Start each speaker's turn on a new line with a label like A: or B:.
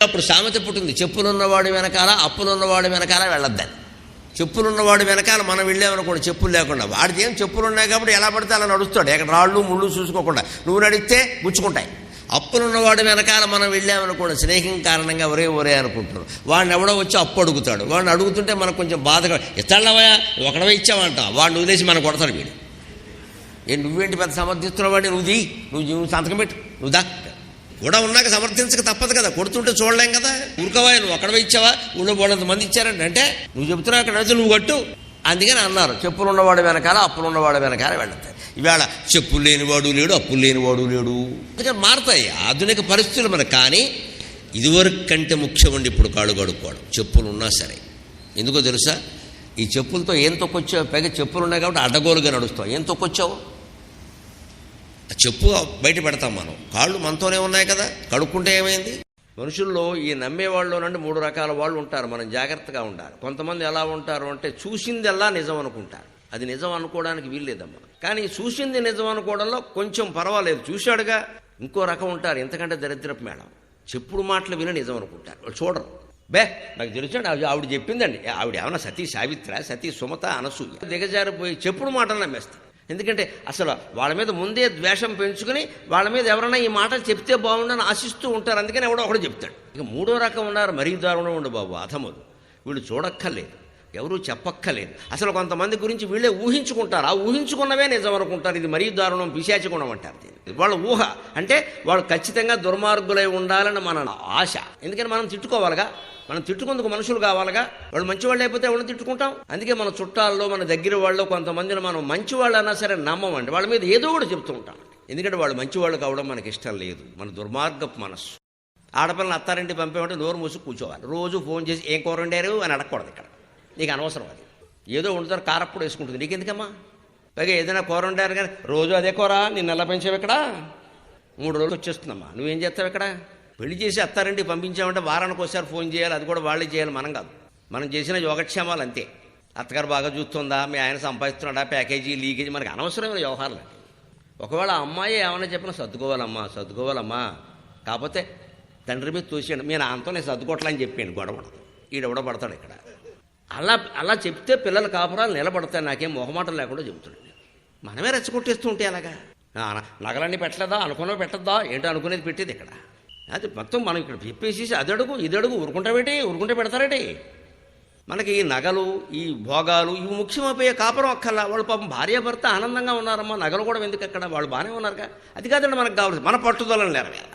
A: అప్పుడు సామెత పుట్టింది, చెప్పులున్నవాడు వెనకాల అప్పులున్నవాడు వెనకాల వెళ్ళొద్దని. చెప్పులున్నవాడు వెనకాల మనం వెళ్ళామనుకోండి చెప్పులు లేకుండా, వాడికి ఏం చెప్పులు ఉన్నాయి కాబట్టి ఎలా పడితే అలా నడుస్తాడు, ఎక్కడ రాళ్ళు ముళ్ళు చూసుకోకుండా. నువ్వు నడిస్తే గుచ్చుకుంటాయి. అప్పులున్నవాడు వెనకాల మనం వెళ్ళామనుకోండి స్నేహం కారణంగా ఒరే అనుకుంటాడు. వాడిని ఎవడో వచ్చి అప్పు అడుగుతాడు. వాడిని అడుగుతుంటే మనకు కొంచెం బాధగా, ఇస్తాడవయా ఒకడవే ఇచ్చావంట, వాడిని వదిలేసి మనం కొడతాడు వీడు. నువ్వేంటి పెద్ద సమర్థిస్తున్నావు వాడిని, నువ్వు సంతకం పెట్టు, నువ్వు దా కూడా ఉన్నాక సమర్థించక తప్పదు కదా, కొడుతుంటే చూడలేం కదా. ఊరుకోవా, నువ్వు అక్కడవే ఇచ్చావా, ఊళ్ళో బోళ్ళంత మంది ఇచ్చారంటే అంటే నువ్వు చెబుతున్నావు అక్కడ నడిచి నువ్వు కట్టు. అందుకని అన్నారు చెప్పులున్నవాడు వెనకాల అప్పులున్నవాడు వెనకాల వెళ్తాయి. ఇవాళ చెప్పులు లేనివాడు లేడు, అప్పులు లేనివాడు లేడు. అందుకని మారుతాయి ఆధునిక పరిస్థితులు మనకు. కానీ ఇదివరకు కంటే ముఖ్యమండి ఇప్పుడు కాళ్ళు కడుక్కోవడం, చెప్పులు ఉన్నా సరే. ఎందుకో తెలుసా, ఈ చెప్పులతో ఏం తొక్కొచ్చావు, పైగా చెప్పులు ఉన్నాయి కాబట్టి అడ్డగోలుగా నడుస్తావు. ఏం తొక్కొచ్చావు, చెప్పు బయట పెడతాం మనం, కాళ్ళు మనతోనే ఉన్నాయి కదా, కడుక్కుంటే ఏమైంది. మనుషుల్లో ఈ నమ్మేవాళ్ళు నుండి 3 రకాల వాళ్ళు ఉంటారు, మనం జాగ్రత్తగా ఉండాలి. కొంతమంది ఎలా ఉంటారు అంటే చూసిందల్లా నిజం అనుకుంటారు. అది నిజం అనుకోవడానికి వీల్లేదమ్మా. కానీ చూసింది నిజం అనుకోవడంలో కొంచెం పర్వాలేదు, చూశాడుగా. ఇంకో రకం ఉంటారు, ఎంతకంటే దరిద్రపు మేడం, చెప్పుడు మాటలు విని నిజం అనుకుంటారు. వాళ్ళు చూడరు. నాకు తెలుసండి ఆవిడ చెప్పిందండి, ఆవిడ ఏమన్నా సతీ సావిత్ర, సతీ సుమత, అనసూయ, దిగజారిపోయి చెప్పుడు మాటలు నమ్మేస్తారు. ఎందుకంటే అసలు వాళ్ళ మీద ముందే ద్వేషం పెంచుకుని వాళ్ళ మీద ఎవరైనా ఈ మాటలు చెప్తే బాగుండని ఆశిస్తూ ఉంటారు. అందుకని ఎవడో ఒకడు చెప్తాడు. ఇక 3వ రకం ఉన్నారు, మరీ దారుణం ఉండు బాబు, అధములు. వీళ్ళు చూడక్కర్లేదు, ఎవరూ చెప్పక్కర్లేదు, అసలు కొంతమంది గురించి వీళ్ళే ఊహించుకుంటారు. ఆ ఊహించుకున్నవే నిజం అనుకుంటారు. ఇది మరీ దారుణం, పిశాచి గుణం అంటారు దీన్ని. వాళ్ళ ఊహ అంటే వాళ్ళు ఖచ్చితంగా దుర్మార్గులై ఉండాలని మన ఆశ. ఎందుకని మనం తిట్టుకోవాలిగా, మనం తిట్టుకుందుకు మనుషులు కావాలిగా. వాళ్ళు మంచివాళ్ళు అయిపోతే ఎవరిని తిట్టుకుంటాం. అందుకే మన చుట్టాల్లో మన దగ్గర వాళ్ళు కొంతమందిని మనం మంచివాళ్ళు అన్నా సరే నమ్మమండి, వాళ్ళ మీద ఏదో కూడా చెప్తూ ఉంటాం. ఎందుకంటే వాళ్ళు మంచివాళ్ళు కావడం మనకి ఇష్టం లేదు, మన దుర్మార్గపు మనస్సు. ఆడపిల్లని అత్తారింటి పంపేమంటే నోరు మూసి కూర్చోవాలి. రోజు ఫోన్ చేసి ఏం కూర వండారు అని అడగకూడదు. ఇక్కడ నీకు అనవసరం, అది ఏదో వండుతారు, కారప్పుడు వేసుకుంటుంది, నీకెందుకమ్మా. పైగా ఏదైనా కూర వండారు కానీ రోజు అదే కూర, నిన్ను ఎలా పెంచావు ఇక్కడ, 3 రోజులు వచ్చేస్తుందమ్మా, నువ్వేం చేస్తావు ఇక్కడ. పెళ్లి చేసి అత్తారింటికి పంపించామంటే వారానికి ఒకసారి ఫోన్ చేయాలి, అది కూడా వాళ్ళే చేయాలి, మనం కాదు. మనం చేసిన యోగక్షేమాలు అంతే. అత్తగారు బాగా చూస్తుందా, మీ ఆయన సంపాదిస్తున్నాడా, ప్యాకేజీ లీకేజీ, మనకి అనవసరమైన వ్యవహారాలు. ఒకవేళ అమ్మాయి ఏమైనా చెప్పినా సర్దుకోవాలమ్మా, కాకపోతే తండ్రి మీద తోసేయండి, మీ నాన్నతో నేను సర్దుకోవట్లని చెప్పాను, గొడవ ఈడెవడో పడతాడు ఇక్కడ. అలా చెప్తే పిల్లల కాపురాలు నిలబడతాయి. నాకేం మొహమాటం లేకుండా చెబుతున్నాను. మనమే రెచ్చగొట్టేస్తూ ఉంటే అలాగా, నగలన్నీ పెట్టలేదా, అనుకున్నవి పెట్టద్దా, ఏంటో అనుకునేది పెట్టేది ఇక్కడ. అది మొత్తం మనం ఇక్కడ చెప్పేసి అదడుగు ఇదడుగు ఊరుకుంటే పెడతారేటి. మనకి ఈ నగలు, ఈ భోగాలు ఇవి ముఖ్యమైపోయే, కాపురం అక్కర్లా. వాళ్ళు పాపం భార్యాభర్త ఆనందంగా ఉన్నారమ్మా, నగలు కూడా ఎందుకు అక్కడ, వాళ్ళు బాగానే ఉన్నారుగా. అది కాదండి మనకు కావాలి, మన పట్టుదలను నెరవేరాలి.